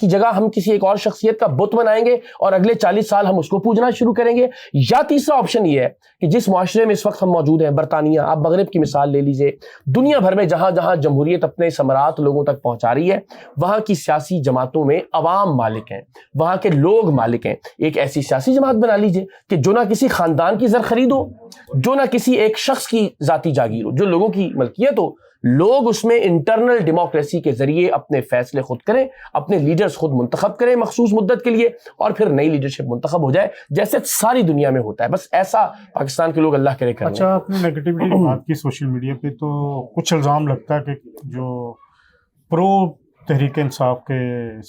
کی جگہ ہم کسی ایک اور شخصیت کا بت بنائیں گے اور اگلے 40 سال ہم اس کو پوجنا شروع کریں گے. یا تیسرا آپشن یہ ہے کہ جس معاشرے میں اس وقت ہم موجود ہیں, برطانیہ, آپ مغرب کی مثال لے لیجئے, دنیا بھر میں جہاں جہاں جمہوریت اپنے ثمرات لوگوں تک پہنچا رہی ہے, وہاں کی سیاسی جماعتوں میں عوام مالک ہیں, وہاں کے لوگ مالک ہیں. ایک ایسی سیاسی جماعت بنا لیجئے کہ جو نہ کسی خاندان کی زر خرید ہو, جو نہ کسی ایک شخص کی ذاتی جاگیر ہو, جو لوگوں کی ملکیت ہو, لوگ اس میں انٹرنل ڈیموکریسی کے ذریعے اپنے فیصلے خود کریں, اپنے لیڈرز خود منتخب کریں مخصوص مدت کے لیے, اور پھر نئی لیڈرشپ منتخب ہو جائے جیسے ساری دنیا میں ہوتا ہے. بس ایسا پاکستان کے لوگ اللہ کرے کریں. اچھا, آپ نے نیگیٹیوٹی کی بات کی سوشل میڈیا پہ, تو کچھ الزام لگتا ہے کہ جو پرو تحریک انصاف کے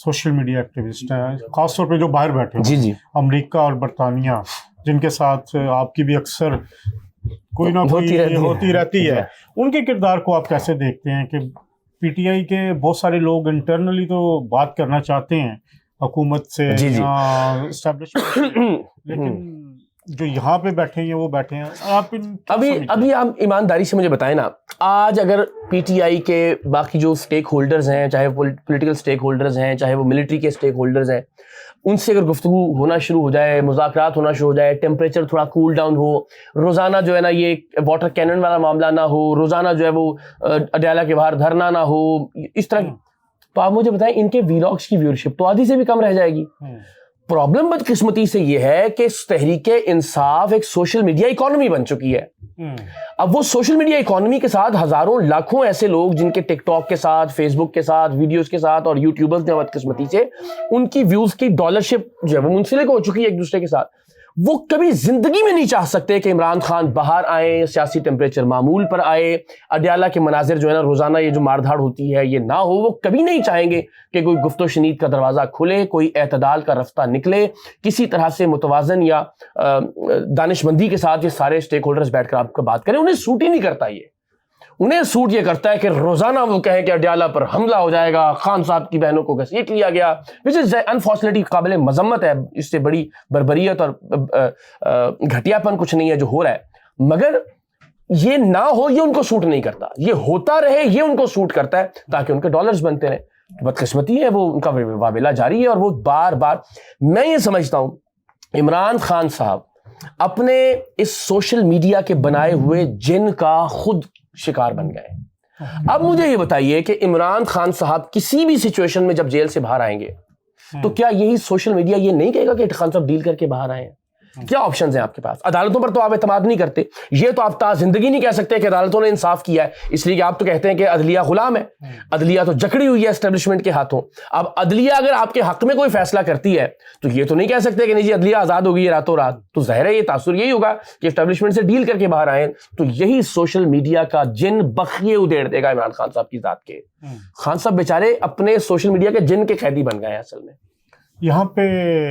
سوشل میڈیا ایکٹیوسٹ ہیں, خاص طور پہ جو باہر بیٹھے ہیں, جی امریکہ اور برطانیہ, جن کے ساتھ آپ کی بھی اکثر کوئی نہ کوئی ہوتی رہتی ہے, ان کے کردار کو آپ کیسے دیکھتے ہیں کہ پی ٹی آئی کے بہت سارے لوگ انٹرنلی تو بات کرنا چاہتے ہیں حکومت سے اسٹیبلشمنٹ, لیکن جو یہاں پہ بیٹھے ہیں وہ بیٹھے ہیں, آپ ابھی آپ ایمانداری سے مجھے بتائیں نا, آج اگر پی ٹی آئی کے باقی جو سٹیک ہولڈرز ہیں, چاہے وہ پولیٹیکل سٹیک ہولڈرز ہیں, چاہے وہ ملٹری کے سٹیک ہولڈرز ہیں, ان سے اگر گفتگو ہونا شروع ہو جائے, مذاکرات ہونا شروع ہو جائے, ٹیمپریچر تھوڑا کول ڈاؤن ہو, روزانہ جو ہے نا یہ واٹر کینن والا معاملہ نہ ہو, روزانہ جو ہے وہ اڈیالہ کے باہر دھرنا نہ ہو, اس طرح, تو آپ مجھے بتائیں ان کے ویلاگس کی ویورشپ تو آدھی سے بھی کم رہ جائے گی. پرابلم بدقسمتی سے یہ ہے کہ تحریک انصاف ایک سوشل میڈیا اکانومی بن چکی ہے. اب وہ سوشل میڈیا اکانومی کے ساتھ ہزاروں لاکھوں ایسے لوگ جن کے ٹک ٹاک کے ساتھ, فیس بک کے ساتھ, ویڈیوز کے ساتھ, اور یوٹیوبرز نے بدقسمتی سے ان کی ویوز کی ڈالرشپ جو ہے وہ منسلک ہو چکی ہے ایک دوسرے کے ساتھ. وہ کبھی زندگی میں نہیں چاہ سکتے کہ عمران خان باہر آئیں, سیاسی ٹیمپریچر معمول پر آئے, اڈیالہ کے مناظر جو ہے نا روزانہ یہ جو مار دھاڑ ہوتی ہے یہ نہ ہو. وہ کبھی نہیں چاہیں گے کہ کوئی گفت و شنید کا دروازہ کھلے, کوئی اعتدال کا رفتہ نکلے, کسی طرح سے متوازن یا دانش مندی کے ساتھ یہ سارے سٹیک ہولڈرز بیٹھ کر آپ کو بات کریں. انہیں سوٹ ہی نہیں کرتا یہ. انہیں سوٹ یہ کرتا ہے کہ روزانہ وہ کہیں کہ اڈیالہ پر حملہ ہو جائے گا, خان صاحب کی بہنوں کو گھسیٹ لیا گیا, وچ از انفارچونیٹلی قابل مذمت ہے. اس سے بڑی بربریت اور گھٹیا پن کچھ نہیں ہے جو ہو رہا ہے. مگر یہ نہ ہو یہ ان کو سوٹ نہیں کرتا, یہ ہوتا رہے یہ ان کو سوٹ کرتا ہے تاکہ ان کے ڈالرز بنتے رہیں. بدقسمتی ہے, وہ ان کا واویلا جاری ہے, اور وہ بار بار. میں یہ سمجھتا ہوں عمران خان صاحب اپنے اس سوشل میڈیا کے بنائے ہوئے جن کا خود شکار بن گئے. اب مجھے یہ بتائیے کہ عمران خان صاحب کسی بھی سچویشن میں جب جیل سے باہر آئیں گے تو کیا یہی سوشل میڈیا یہ نہیں کہے گا کہ خان صاحب ڈیل کر کے باہر آئے ہیں؟ کیا آپشنز ہیں آپ کے پاس؟ عدالتوں پر تو آپ اعتماد نہیں کرتے, یہ تو آپ تا زندگی نہیں کہہ سکتے کہ عدالتوں نے انصاف کیا ہے, اس لیے کہ آپ تو کہتے ہیں کہ عدلیہ غلام ہے, عدلیہ تو جکڑی ہوئی ہے اسٹیبلشمنٹ کے ہاتھوں. اب عدلیہ اگر آپ کے حق میں کوئی فیصلہ کرتی ہے تو یہ تو نہیں کہہ سکتے کہ نہیں جی عدلیہ آزاد ہوگی راتوں رات. تو ظاہر ہے یہ تاثر یہی ہوگا کہ اسٹیبلشمنٹ سے ڈیل کر کے باہر آئے. تو یہی سوشل میڈیا کا جن بخیے ادھیڑ دے گا عمران خان صاحب کی ذات کے. خان صاحب بیچارے اپنے سوشل میڈیا کے جن کے قیدی بن گئے ہیں اصل میں. یہاں پہ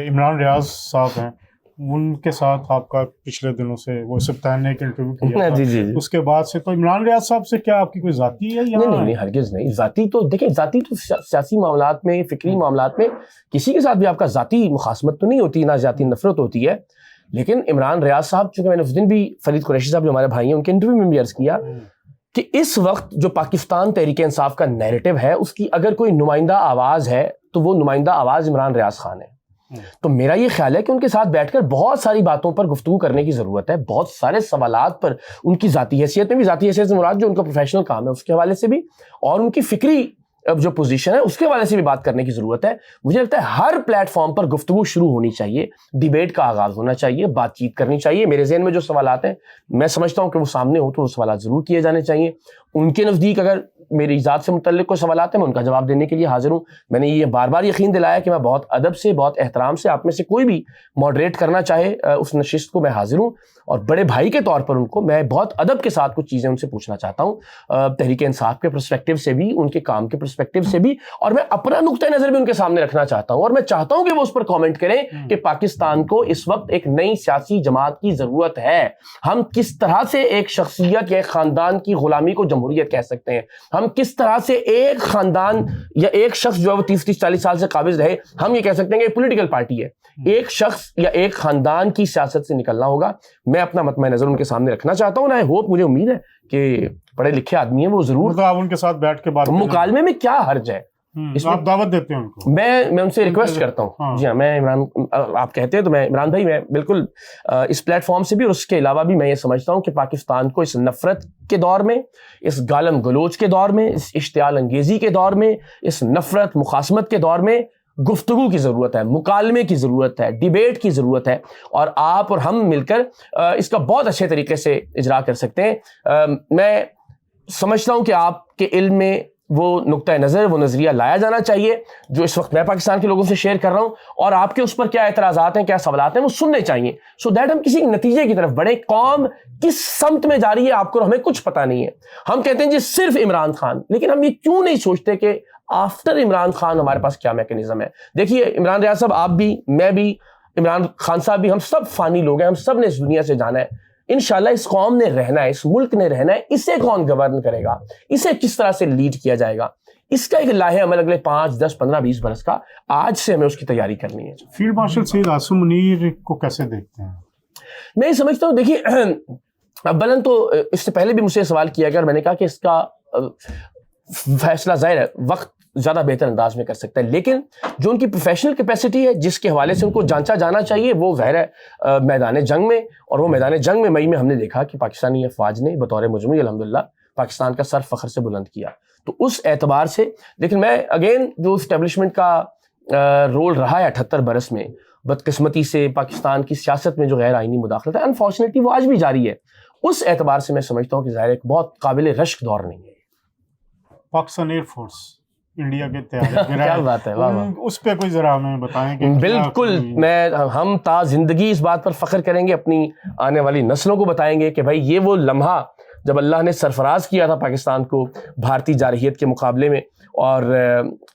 عمران ریاض صاحب ہیں, ان کے ساتھ آپ کا پچھلے دنوں سے وہ سبتان نے ایک انٹرویو کیا تھا, اس کے بعد سے تو عمران ریاض صاحب سے کیا آپ کی کوئی ذاتی ہے؟ نہیں, ہرگز نہیں. ذاتی تو دیکھیں, ذاتی تو سیاسی معاملات میں, فکری معاملات میں کسی کے ساتھ بھی آپ کا ذاتی مخاصمت تو نہیں ہوتی, نہ ذاتی نفرت ہوتی ہے. لیکن عمران ریاض صاحب, چونکہ میں نے اس دن بھی فرید قریشی صاحب جو ہمارے بھائی ہیں ان کے انٹرویو میں بھی عرض کیا کہ اس وقت جو پاکستان تحریک انصاف کا نیریٹو ہے اس کی اگر کوئی نمائندہ آواز ہے تو وہ نمائندہ آواز عمران ریاض خان ہے. تو میرا یہ خیال ہے کہ ان کے ساتھ بیٹھ کر بہت ساری باتوں پر گفتگو کرنے کی ضرورت ہے, بہت سارے سوالات پر, ان کی ذاتی حیثیت میں بھی, ذاتی حیثیت سے مراد جو ان کا پروفیشنل کام ہے اس کے حوالے سے بھی, اور ان کی فکری جو پوزیشن ہے اس کے حوالے سے بھی بات کرنے کی ضرورت ہے. مجھے لگتا ہے ہر پلیٹ فارم پر گفتگو شروع ہونی چاہیے, ڈیبیٹ کا آغاز ہونا چاہیے, بات چیت کرنی چاہیے. میرے ذہن میں جو سوالات ہیں میں سمجھتا ہوں کہ وہ سامنے ہو تو وہ سوالات ضرور کیے جانے چاہیے. ان کے نزدیک اگر میری ذات سے متعلق کوئی سوالات ہیں میں ان کا جواب دینے کے لیے حاضر ہوں. میں نے یہ بار بار یقین دلایا کہ میں بہت ادب سے, بہت احترام سے, آپ میں سے کوئی بھی ماڈریٹ کرنا چاہے اس نشست کو, میں حاضر ہوں. اور بڑے بھائی کے طور پر ان کو میں بہت ادب کے ساتھ کچھ چیزیں ان سے پوچھنا چاہتا ہوں, تحریک انصاف کے پرسپیکٹو سے بھی, ان کے کام کے پرسپیکٹو سے بھی, اور میں اپنا نقطہ نظر بھی ان کے سامنے رکھنا چاہتا ہوں. اور میں چاہتا ہوں کہ وہ اس پر کامنٹ کریں کہ پاکستان کو اس وقت ایک نئی سیاسی جماعت کی ضرورت ہے. ہم کس طرح سے ایک شخصیت یا ایک خاندان کی غلامی کو جمہوریت کہہ سکتے ہیں, ہم کس طرح سے ایک خاندان یا ایک شخص جو ہے وہ 30-40 سال سے قابض رہے, ہم یہ کہہ سکتے ہیں کہ پولیٹیکل پارٹی ہے. ایک شخص یا ایک خاندان کی سیاست سے نکلنا ہوگا. میں اپنا مطمع نظر ان کے سامنے رکھنا چاہتا ہوں. آئی ہوپ, مجھے امید ہے کہ پڑھے لکھے آدمی ہیں وہ ضرور آپ ان کے ساتھ بیٹھ کے بات مکالمے میں کیا حرج ہے. اس میں آپ دعوت دیتے ہیں ان کو؟ میں ان سے ریکویسٹ کرتا ہوں. جی ہاں، میں عمران، آپ کہتے ہیں تو میں عمران بھائی، میں بالکل اس پلیٹ فارم سے بھی اور اس کے علاوہ بھی میں یہ سمجھتا ہوں کہ پاکستان کو اس نفرت کے دور میں، اس گالم گلوچ کے دور میں، اس اشتعال انگیزی کے دور میں، اس نفرت مخاصمت کے دور میں گفتگو کی ضرورت ہے، مکالمے کی ضرورت ہے، ڈیبیٹ کی ضرورت ہے، اور آپ اور ہم مل کر اس کا بہت اچھے طریقے سے اجرا کر سکتے ہیں. میں سمجھتا ہوں کہ آپ کے علم میں وہ نقطہ نظر، وہ نظریہ لایا جانا چاہیے جو اس وقت میں پاکستان کے لوگوں سے شیئر کر رہا ہوں، اور آپ کے اس پر کیا اعتراضات ہیں، کیا سوالات ہیں، وہ سننے چاہیے، سو دیٹ ہم کسی نتیجے کی طرف بڑھیں. قوم کس سمت میں جا رہی ہے آپ کو اور ہمیں کچھ پتہ نہیں ہے. ہم کہتے ہیں جی صرف عمران خان، لیکن ہم یہ کیوں نہیں سوچتے کہ آفٹر عمران خان ہمارے پاس کیا میکنزم ہے. دیکھیے عمران ریاض صاحب، آپ بھی، میں بھی، عمران خان صاحب بھی، ہم سب فانی لوگ ہیں، ہم سب نے اس دنیا سے جانا ہے. انشاءاللہ اس قوم نے رہنا ہے، اس ملک نے رہنا ہے. اسے کون گورن کرے گا، اسے کس طرح سے لیڈ کیا جائے گا، اس کا ایک لاہے عمل اگلے 5، 10، 15، 20 برس کا آج سے ہمیں اس کی تیاری کرنی ہے. فیلڈ مارشل سید عاصم منیر کو کیسے دیکھتے ہیں؟ میں یہ سمجھتا ہوں، دیکھیے اولاً تو اس سے پہلے بھی مجھ سے سوال کیا گیا اور میں نے کہا کہ اس کا فیصلہ ظاہر ہے وقت زیادہ بہتر انداز میں کر سکتا ہے، لیکن جو ان کی پروفیشنل کیپیسٹی ہے، جس کے حوالے سے ان کو جانچا جانا چاہیے، وہ ظاہر ہے میدان جنگ میں. اور وہ میدان جنگ میں مئی میں ہم نے دیکھا کہ پاکستانی افواج نے بطور مجموعی الحمدللہ پاکستان کا سر فخر سے بلند کیا. تو اس اعتبار سے، لیکن میں اگین جو اسٹیبلشمنٹ کا رول رہا ہے 78 برس میں، بدقسمتی سے پاکستان کی سیاست میں جو غیر آئینی مداخلت ہے، انفارچونیٹلی وہ آج بھی جاری ہے. اس اعتبار سے میں سمجھتا ہوں کہ ظاہر ایک بہت قابل رشک دور نہیں ہے. پاکستان ایئر فورس انڈیا کے طیارے کیا بات ہے، واہ واہ. اس پہ کوئی ذرا ہمیں بتائیں کہ بالکل، ہم تا زندگی اس بات پر فخر کریں گے، اپنی آنے والی نسلوں کو بتائیں گے کہ بھائی یہ وہ لمحہ جب اللہ نے سرفراز کیا تھا پاکستان کو بھارتی جارحیت کے مقابلے میں، اور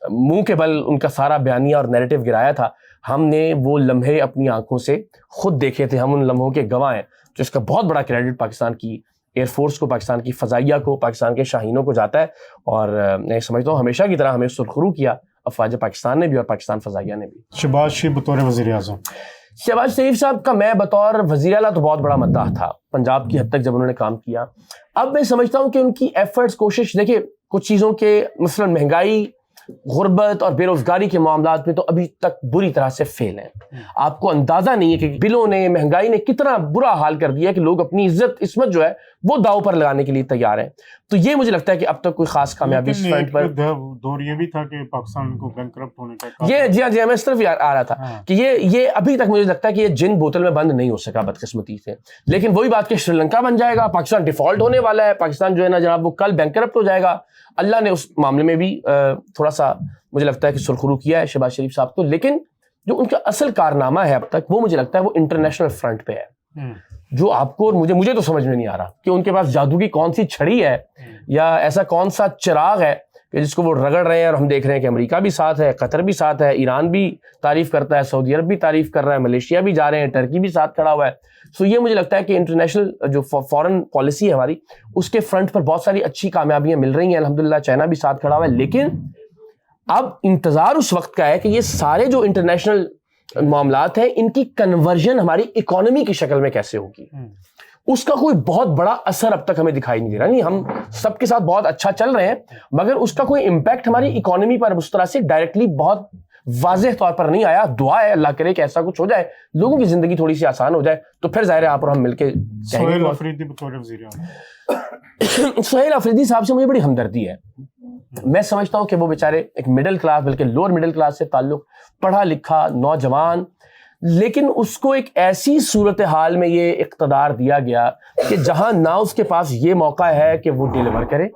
منہ کے بل ان کا سارا بیانیہ اور نیریٹو گرایا تھا. ہم نے وہ لمحے اپنی آنکھوں سے خود دیکھے تھے، ہم ان لمحوں کے گواہ ہیں. تو اس کا بہت بڑا کریڈٹ پاکستان کی ایئر فورس کو، پاکستان کی فضائیہ کو، پاکستان کے شاہینوں کو جاتا ہے. اور میں سمجھتا ہوں ہمیشہ کی طرح ہمیں سرخرو کیا افواج پاکستان نے بھی اور پاکستان فضائیہ نے بھی. شہباز شریف بطور وزیر اعظم، شہباز شریف صاحب کا میں بطور وزیر اعلیٰ تو بہت بڑا مداح تھا پنجاب کی حد تک جب انہوں نے کام کیا. اب میں سمجھتا ہوں کہ ان کی ایفرٹس، کوشش، دیکھیے کچھ چیزوں کے مثلا مہنگائی، غربت اور بے روزگاری کے معاملات میں تو ابھی تک بری طرح سے فیل ہیں. آپ کو اندازہ نہیں ہے کہ بلوں نے، مہنگائی نے کتنا برا حال کر دیا کہ لوگ اپنی عزت عصمت جو ہے وہ داؤ پر لگانے کے لیے تیار ہیں. تو یہ مجھے لگتا ہے کہ اب تک کوئی خاص کامیابی اس فرنٹ پر دور یہ بھی تھا کہ پاکستان کو بینکرپٹ ہونے کا، یہ جی ہاں میں اس طرف آ رہا تھا کہ یہ ابھی تک مجھے لگتا ہے کہ یہ جن بوتل میں بند نہیں ہو سکا بدقسمتی سے. لیکن وہی بات کہ شری لنکا بن جائے گا، پاکستان ڈیفالٹ ہونے والا ہے، پاکستان جو ہے نا جناب وہ کل بینکرپٹ ہو جائے گا. اللہ نے اس معاملے میں بھی تھوڑا سا مجھے لگتا ہے کہ سرخرو کیا ہے شہباز شریف صاحب کو. لیکن جو ان کا اصل کارنامہ ہے اب تک، وہ مجھے لگتا ہے وہ انٹرنیشنل فرنٹ پہ ہے، جو آپ کو اور مجھے تو سمجھ میں نہیں آ رہا کہ ان کے پاس جادو کی کون سی چھڑی ہے یا ایسا کون سا چراغ ہے کہ جس کو وہ رگڑ رہے ہیں. اور ہم دیکھ رہے ہیں کہ امریکہ بھی ساتھ ہے، قطر بھی ساتھ ہے، ایران بھی تعریف کرتا ہے، سعودی عرب بھی تعریف کر رہا ہے، ملیشیا بھی جا رہے ہیں، ٹرکی بھی ساتھ کھڑا ہوا ہے. سو یہ مجھے لگتا ہے کہ انٹرنیشنل جو فارن پالیسی ہے ہماری، اس کے فرنٹ پر بہت ساری اچھی کامیابیاں مل رہی ہیں الحمدللہ. چائنا بھی ساتھ کھڑا ہوا ہے. لیکن اب انتظار اس وقت کا ہے کہ یہ سارے جو انٹرنیشنل معاملات ہیں، ان کی کنورژن ہماری اکانومی کی شکل میں کیسے ہوگی. اس کا کوئی بہت بڑا اثر اب تک ہمیں دکھائی نہیں دے رہا. نہیں، ہم سب کے ساتھ بہت اچھا چل رہے ہیں، مگر اس کا کوئی امپیکٹ ہماری اکانومی پر اس طرح سے ڈائریکٹلی بہت واضح طور پر نہیں آیا. دعا ہے اللہ کرے کہ ایسا کچھ ہو جائے، لوگوں کی زندگی تھوڑی سی آسان ہو جائے، تو پھر ظاہر ہے آپ اور ہم مل کے. سہیل آفریدی بطور وزیر اعظم، سہیل آفریدی صاحب سے مجھے بڑی ہمدردی ہے. میں سمجھتا ہوں کہ وہ بیچارے ایک مڈل کلاس، بلکہ لوور مڈل کلاس سے تعلق، پڑھا لکھا نوجوان، لیکن اس کو ایک ایسی صورتحال میں یہ اقتدار دیا گیا کہ جہاں نہ اس کے پاس یہ موقع ہے کہ وہ ڈیلیور کرے،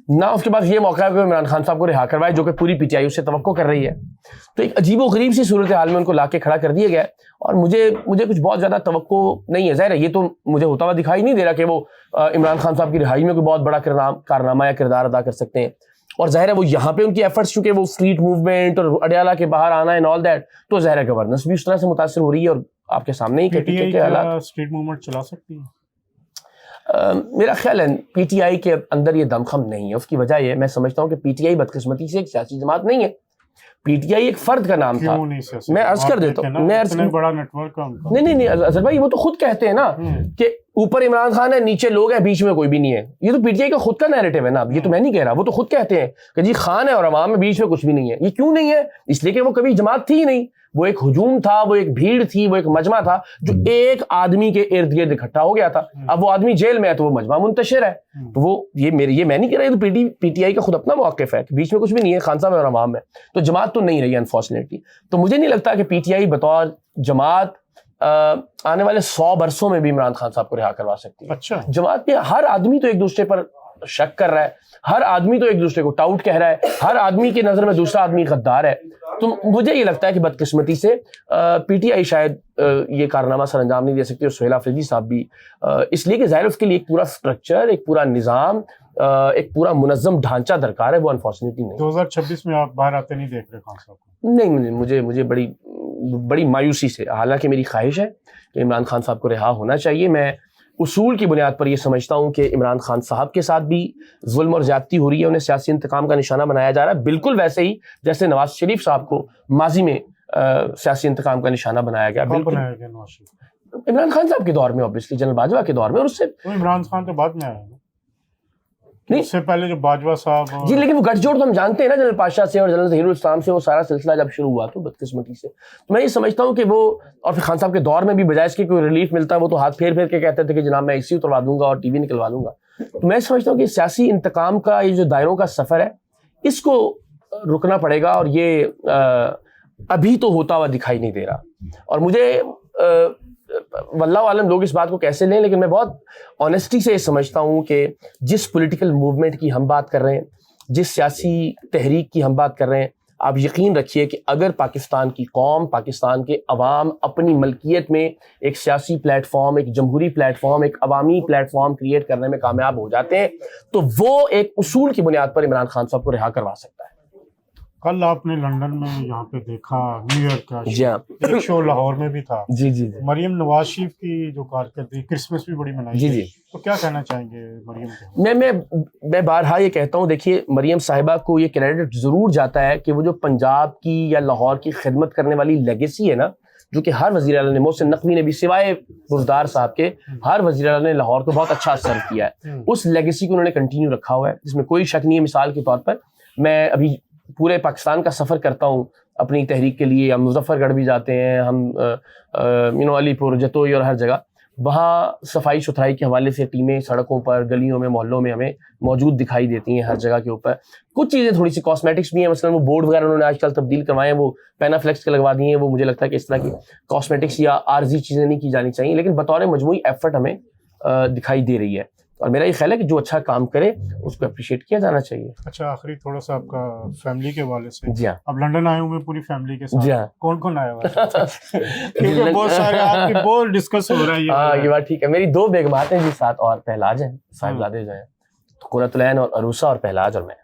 نہ اس کے پاس یہ موقع ہے کہ عمران خان صاحب کو رہا کروائے، جو کہ پوری پی ٹی آئی اس سے توقع کر رہی ہے. تو ایک عجیب و غریب سی صورتحال میں ان کو لا کے کھڑا کر دیا گیا. اور مجھے کچھ بہت زیادہ توقع نہیں ہے. ظاہر ہے یہ تو مجھے ہوتا ہوا دکھائی نہیں دے رہا کہ وہ عمران خان صاحب کی رہائی میں کوئی بہت بڑا کارنامہ یا کردار ادا کر سکتے ہیں. اور ظاہر ہے وہ یہاں پہ ان کی ایفرٹس، چونکہ وہ اسٹریٹ موومنٹ اور اڈیالہ کے باہر آنا اینڈ آل دیٹ، تو ظاہر ہے گورننس بھی اس طرح سے متاثر ہو رہی ہے. اور آپ کے سامنے ہی کہ اسٹریٹ موومنٹ چلا سکتی ہے. میرا خیال ہے پی ٹی آئی کے اندر یہ دمخم نہیں ہے. اس کی وجہ یہ میں سمجھتا ہوں کہ پی ٹی آئی بدقسمتی سے ایک سیاسی جماعت نہیں ہے. پی ٹی آئی ایک فرد کا نام تھا. میں عرض کر دیتا ہوں, اتنا بڑا نیٹ ورک کا نہیں اظہر بھائی, وہ تو خود کہتے ہیں نا کہ اوپر عمران خان ہے, نیچے لوگ ہیں, بیچ میں کوئی بھی نہیں ہے. یہ تو پی ٹی آئی کا خود کا نیریٹو ہے نا, یہ تو میں نہیں کہہ رہا, وہ تو خود کہتے ہیں کہ جی خان ہے اور عوام میں بیچ میں کچھ بھی نہیں ہے. یہ کیوں نہیں ہے؟ اس لیے کہ وہ کبھی جماعت تھی ہی نہیں, وہ ایک ہجوم تھا, وہ ایک بھیڑ تھی, وہ ایک مجمع تھا جو ایک آدمی کے ارد گرد اکٹھا ہو گیا تھا. اب وہ آدمی جیل میں ہے تو وہ مجمع منتشر ہے. تو وہ یہ میں نہیں کہہ رہا, یہ تو پی ٹی آئی کا خود اپنا موقف ہے کہ بیچ میں کچھ بھی نہیں ہے, خان صاحب اور عوام میں. تو جماعت تو نہیں رہی انفارچونیٹلی. تو مجھے نہیں لگتا کہ پی ٹی آئی بطور جماعت آنے والے 100 برسوں میں بھی عمران خان صاحب کو رہا کروا سکتی ہے. اچھا, جماعت میں ہر آدمی تو ایک دوسرے پر شک کر رہا ہے, ہر آدمی تو ایک دوسرے کو ٹاؤٹ کہہ رہا ہے, ہر آدمی کی نظر میں دوسرا آدمی غدار ہے. تو مجھے یہ لگتا ہے کہ بدقسمتی سے پی ٹی آئی شاید یہ کارنامہ سر انجام نہیں دے سکتی, اور سہیل آفریدی صاحب بھی, اس لیے کہ ظاہر اس کے لیے ایک پورا اسٹرکچر, ایک پورا نظام, ایک پورا منظم ڈھانچہ درکار ہے. وہ انفارچونیٹلی نہیں. 2026 میں آپ باہر آتے نہیں دیکھ رہے خان صاحب کو؟ نہیں, مجھے بڑی مایوسی سے, حالانکہ میری خواہش ہے کہ عمران خان صاحب کو رہا ہونا چاہیے. میں اصول کی بنیاد پر یہ سمجھتا ہوں کہ عمران خان صاحب کے ساتھ بھی ظلم اور زیادتی ہو رہی ہے, انہیں سیاسی انتقام کا نشانہ بنایا جا رہا ہے, بالکل ویسے ہی جیسے نواز شریف صاحب کو ماضی میں سیاسی انتقام کا نشانہ بنایا گیا. بالکل عمران خان صاحب کے دور میں, اوبویسلی جنرل باجوہ کے دور میں, اور اس سے عمران خان تو بعد میں آیا نہیں, اس سے پہلے جو باجوہ صاحب. جی لیکن وہ گٹھ جوڑ تو ہم جانتے ہیں نا, جنرل پاشا سے اور جنرل ظہیر الاسلام سے وہ سارا سلسلہ جب شروع ہوا تو بدقسمتی سے. تو میں یہ سمجھتا ہوں کہ وہ, اور پھر خان صاحب کے دور میں بھی بجائے اس کے کوئی ریلیف ملتا ہے, وہ تو ہاتھ پھیر کے کہتے تھے کہ جناب میں اسی اتروا دوں گا اور ٹی وی نکلوا دوں گا. تو میں سمجھتا ہوں کہ سیاسی انتقام کا یہ جو دائروں کا سفر ہے, اس کو رکنا پڑے گا, اور یہ ابھی تو ہوتا ہوا دکھائی نہیں دے رہا. اور مجھے واللہ عالم لوگ اس بات کو کیسے لیں, لیکن میں بہت آنیسٹی سے یہ سمجھتا ہوں کہ جس پولیٹیکل موومنٹ کی ہم بات کر رہے ہیں, جس سیاسی تحریک کی ہم بات کر رہے ہیں, آپ یقین رکھیے کہ اگر پاکستان کی قوم, پاکستان کے عوام اپنی ملکیت میں ایک سیاسی پلیٹ فارم, ایک جمہوری پلیٹ فارم, ایک عوامی پلیٹ فارم کریٹ کرنے میں کامیاب ہو جاتے ہیں, تو وہ ایک اصول کی بنیاد پر عمران خان صاحب کو رہا کروا سکتا ہے. کل آپ نے لندن میں یہاں پہ دیکھا نیو ایئر کا جی ہاں, ایک شو لاہور میں بھی تھا. جی مریم نواز شریف کی جو کارکردگی, کرسمس بھی بڑی منائی. جی, تو کیا کہنا چاہیں گے مریم کو؟ میں بارہا یہ کہتا ہوں, دیکھیے مریم صاحبہ کو یہ کریڈٹ ضرور جاتا ہے کہ وہ جو پنجاب کی یا لاہور کی خدمت کرنے والی لیگیسی ہے نا, جو کہ ہر وزیر اعلیٰ نے, محسن نقوی نے بھی سوائے گلزار صاحب کے ہر وزیر اعلیٰ نے لاہور کو بہت اچھا سرو کیا ہے, اس لیگیسی کو انہوں نے کنٹینیو رکھا ہوا ہے, جس میں کوئی شک نہیں ہے. مثال کے طور پر میں ابھی پورے پاکستان کا سفر کرتا ہوں اپنی تحریک کے لیے, ہم مظفر گڑھ بھی جاتے ہیں, ہم علی پور, جتوئی اور ہر جگہ, وہاں صفائی ستھرائی کے حوالے سے ٹیمیں سڑکوں پر, گلیوں میں, محلوں میں ہمیں موجود دکھائی دیتی ہیں ہر جگہ کے اوپر. کچھ چیزیں تھوڑی سی کاسمیٹکس بھی ہیں, مثلا وہ بورڈ وغیرہ انہوں نے آج کل تبدیل کروائے ہیں, وہ پینافلیکس کے لگوا دیے ہیں, وہ مجھے لگتا ہے کہ اس طرح کی کاسمیٹکس یا عارضی چیزیں نہیں کی جانی چاہیے, لیکن بطور مجموعی ایفرٹ ہمیں دکھائی دے رہی ہے. اور میرا یہ خیال ہے کہ جو اچھا کام کرے اس کو اپریشیٹ کیا جانا چاہیے. اچھا, آخری تھوڑا سا آپ کا فیملی کے حوالے سے. جی ہاں, اب لندن آئے ہوئے پوری فیملی کے ساتھ. جی ہاں, کون کون آیا ہوا ہے؟ کیونکہ بہت سارے آپ کی بہت ڈسکس ہو رہا ہے. ہاں یہ بات ٹھیک ہے. میری 2 بیگمات ہیں جی ساتھ, اور پہلاج ہیں, صاحبزادے جو ہیں, قرۃ العین اور عروسہ, اور پہلاج اور میں.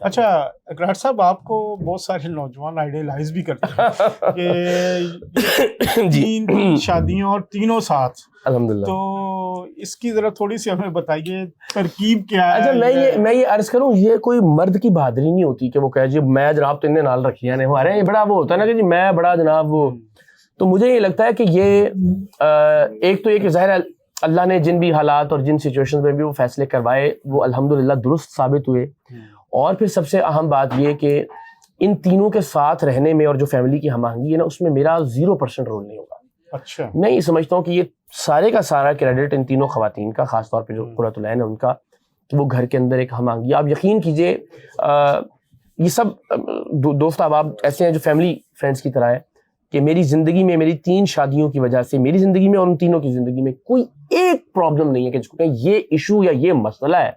اچھا اقرار صاحب, آپ کو بہت سارے نوجوان آئیڈیلائز بھی کرتے ہیں کہ 3 شادیاں اور تینوں ساتھ, الحمدللہ. تو اس کی ذرا تھوڑی سی ہمیں بتائیے ترکیب کیا ہے. اچھا میں یہ عرض کروں, یہ کوئی مرد کی بہادری نہیں ہوتی کہ وہ کہے جی میں جناب تو انہیں نال رکھیا نے, ہمارے یہ بڑا وہ ہوتا ہے نا کہ جی میں بڑا جناب وہ. تو مجھے یہ لگتا ہے کہ یہ ایک تو یہ کہ ظاہر اللہ نے جن بھی حالات اور جن سچویشن میں بھی وہ فیصلے کروائے وہ الحمدللہ درست ثابت ہوئے. اور پھر سب سے اہم بات یہ کہ ان تینوں کے ساتھ رہنے میں اور جو فیملی کی ہم آہنگی ہے نا, اس میں میرا 0% رول نہیں ہوگا. اچھا, میں یہ سمجھتا ہوں کہ یہ سارے کا سارا کریڈٹ ان تینوں خواتین کا, خاص طور پہ جو قرۃ العین ہے ان کا, کہ وہ گھر کے اندر ایک ہم آہنگی. آپ یقین کیجئے یہ سب دوست احباب ایسے ہیں جو فیملی فرینڈس کی طرح ہے کہ میری زندگی میں, میری 3 شادیوں کی وجہ سے میری زندگی میں اور ان تینوں کی زندگی میں کوئی ایک پرابلم نہیں ہے کہ جس کو کہیں یہ ایشو یا یہ مسئلہ ہے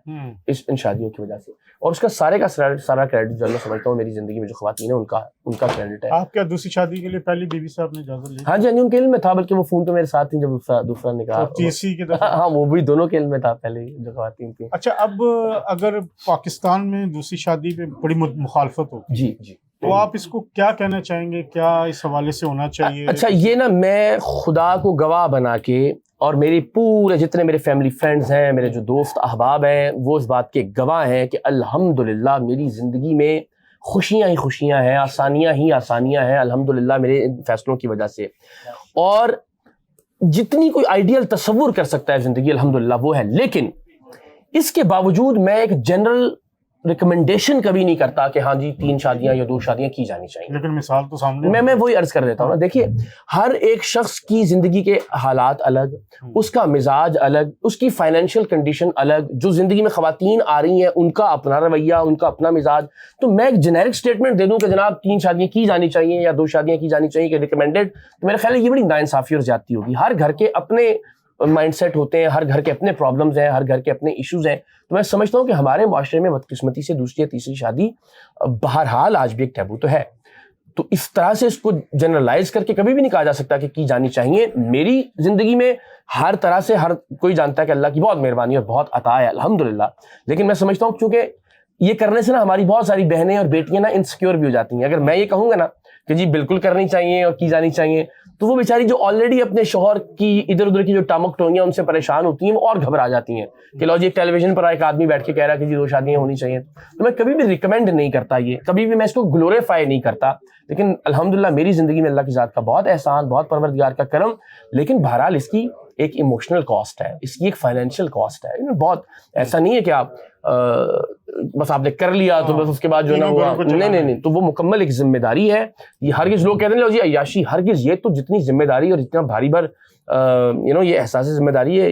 ان شادیوں کی وجہ سے. اور اس کا سارے کا سارا کریڈٹ جو میں سمجھتا ہوں میری زندگی میں جو خواتین ہیں ان کا کریڈٹ ہے. آپ کیا دوسری شادی کے لیے پہلی بیوی صاحب نے اجازت لی؟ ہاں جی, ان کے علم میں تھا, بلکہ وہ فون پہ میرے ساتھ تھیں جب دوسرا نکاح. تیسری کی طرف؟ ہاں وہ بھی دونوں کے علم میں تھا پہلے جو خواتین تھیں. اچھا, اب اگر پاکستان میں دوسری شادی پہ بڑی مخالفت ہو, جی تو آپ اس کو کیا کہنا چاہیں گے, کیا اس حوالے سے ہونا چاہیے؟ اچھا, یہ نا میں خدا کو گواہ بنا کے, اور میری پورے جتنے میرے فیملی فرینڈز ہیں, میرے جو دوست احباب ہیں, وہ اس بات کے گواہ ہیں کہ الحمدللہ میری زندگی میں خوشیاں ہی خوشیاں ہیں, آسانیاں ہی آسانیاں ہیں الحمدللہ میرے ان فیصلوں کی وجہ سے. اور جتنی کوئی آئیڈیل تصور کر سکتا ہے زندگی الحمدللہ وہ ہے. لیکن اس کے باوجود میں ایک جنرل ریکمنڈیشن کبھی نہیں کرتا کہ ہاں جی 3 شادیاں یا 2 شادیاں کی جانی چاہیے. لیکن مثال تو سامنے میں وہی عرض کر دیتا ہوں نا. دیکھیے ہر ایک شخص کی زندگی کے حالات الگ, اس کا مزاج الگ, اس کی فائنینشیل کنڈیشن الگ. جو زندگی میں خواتین آ رہی ہیں ان کا اپنا رویہ, ان کا اپنا مزاج. تو میں ایک جنیرک اسٹیٹمنٹ دے دوں کہ جناب 3 شادیاں کی جانی چاہیے یا 2 شادیاں کی جانی چاہیے کہ ریکمینڈیڈ, تو میرا خیال ہے یہ بڑی ناانصافی اور زیادتی ہوگی. ہر گھر کے اپنے مائنڈ سیٹ ہوتے ہیں, ہر گھر کے اپنے پرابلمز ہیں, ہر گھر کے اپنے ایشوز ہیں. تو میں سمجھتا ہوں کہ ہمارے معاشرے میں بدقسمتی سے دوسری یا تیسری شادی بہرحال آج بھی ایک ٹیبو تو ہے. تو اس طرح سے اس کو جنرلائز کر کے کبھی بھی نہیں کہا جا سکتا کہ کی جانی چاہیے. میری زندگی میں ہر طرح سے ہر کوئی جانتا ہے کہ اللہ کی بہت مہربانی اور بہت عطا ہے الحمدللہ. لیکن میں سمجھتا ہوں کیونکہ یہ کرنے سے نا ہماری بہت ساری بہنیں اور بیٹیاں نا انسیکیور بھی ہو جاتی ہیں. اگر میں یہ کہوں گا نا کہ جی بالکل کرنی چاہیے اور کی جانی چاہیے, تو وہ بیچاری جو آلریڈی اپنے شوہر کی ادھر ادھر کی جو ٹامک ٹوئیاں ان سے پریشان ہوتی ہیں وہ اور گھبرا جاتی ہیں کہ لو جی ایک ٹیلی ویژن پر ایک آدمی بیٹھ کے کہہ رہا ہے کہ جی 2 شادیاں ہونی چاہیے. تو میں کبھی بھی ریکمینڈ نہیں کرتا, یہ کبھی بھی میں اس کو گلوریفائی نہیں کرتا. لیکن الحمدللہ میری زندگی میں اللہ کی ذات کا بہت احسان, بہت پروردگار کا کرم. لیکن بہرحال اس کی ایک ایموشنل کاسٹ ہے, اس کی ایک فائنینشیل کاسٹ ہے. بہت ایسا نہیں ہے کہ آپ بس آپ نے کر لیا تو بس اس کے بعد جو ہے نا ہوا, نہیں. تو وہ مکمل ایک ذمہ داری ہے. یہ ہرگز لوگ کہتے ہیں لو جی عیاشی, ہرگز. یہ تو جتنی ذمہ داری اور اتنا بھاری بھر یہ احساس ذمہ داری ہے,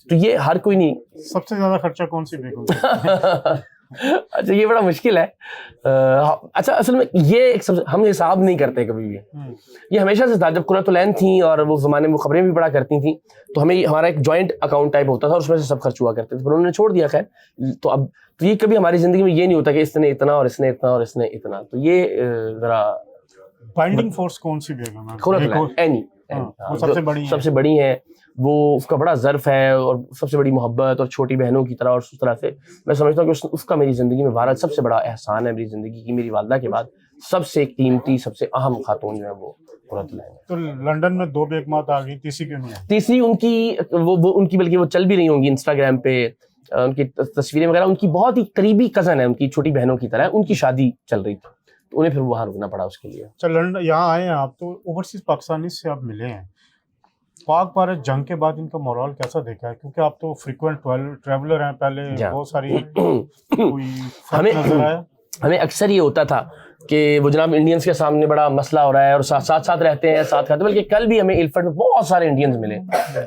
تو یہ ہر کوئی نہیں. سب سے زیادہ خرچہ کون سی بیگم؟ اچھا یہ بڑا مشکل ہے. اچھا اصل میں یہ ہم حساب نہیں کرتے کبھی بھی. یہ ہمیشہ سے تھا. جب قرۃ العین تھیں اور وہ زمانے میں خبریں بھی پڑھا کرتی تھیں تو ہمیں ہمارا ایک جوائنٹ اکاؤنٹ ٹائپ ہوتا تھا اور اس میں سے سب خرچ ہوا کرتے تھے. پھر انہوں نے چھوڑ دیا خیر. تو اب تو یہ کبھی ہماری زندگی میں یہ نہیں ہوتا کہ اس نے اتنا اور اس نے اتنا اور اس نے اتنا. تو یہ ذرا بائنڈنگ فورس کون سی بیگم ہے؟ قرۃ العین سب سے بڑی ہیں. وہ اس کا بڑا ظرف ہے اور سب سے بڑی محبت اور چھوٹی بہنوں کی طرح. اور اس طرح سے میں سمجھتا ہوں کہ اس کا میری زندگی میں بہرحال سب سے بڑا احسان ہے. میری زندگی کی میری والدہ کے بعد سب سے قیمتی, سب سے اہم خاتون جو ہے وہ قرۃ العین. تو لنڈن میں 2 بیگمات آ گئی, تیسری کیوں نہیں آئی؟ تیسری ان کی وہ ان کی بلکہ وہ چل بھی نہیں ہوں گی انسٹاگرام پہ, ان کی تصویریں وغیرہ. ان کی بہت ہی قریبی کزن ہے, ان کی چھوٹی بہنوں کی طرح. ان کی شادی چل رہی تھی تو انہیں پھر وہاں رکنا پڑا اس کے لیے. اچھا لنڈن یہاں آئے ہیں آپ, تو اوورسیز پاکستانی سے آپ ملے ہیں. پاک بھارت جنگ کے بعد ان کا مورال کیسا دیکھا ہے؟ کیونکہ آپ تو فریکوینٹ ٹریولر ہیں, پہلے بہت ساری کوئی فرق نظر آیا؟ ہمیں اکثر یہ ہوتا تھا کہ وہ جناب انڈینز کے سامنے بڑا مسئلہ ہو رہا ہے اور ساتھ رہتے ہیں, ساتھ کھاتے. بلکہ کل بھی ہمیں ایلفرٹ میں بہت سارے انڈینز ملے.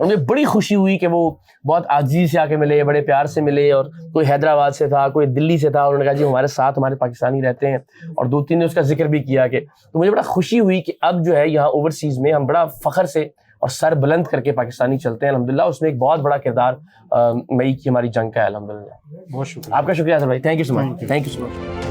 مجھے بڑی خوشی ہوئی کہ وہ بہت عاجزی سے آ کے ملے, بڑے پیار سے ملے. اور کوئی حیدرآباد سے تھا, کوئی دلی سے تھا. انہوں نے کہا جی ہمارے ساتھ ہمارے پاکستانی رہتے ہیں, اور 2-3 نے اس کا ذکر بھی کیا. کہ تو مجھے بڑا خوشی ہوئی کہ اب جو ہے یہاں اوورسیز میں ہم بڑا فخر سے اور سر بلند کر کے پاکستانی چلتے ہیں الحمدللہ. اس میں ایک بہت بڑا کردار مئی کی ہماری جنگ کا ہے الحمدللہ. بہت شکریہ. آپ کا شکریہ سر بھائی, تھینک یو سو مچ.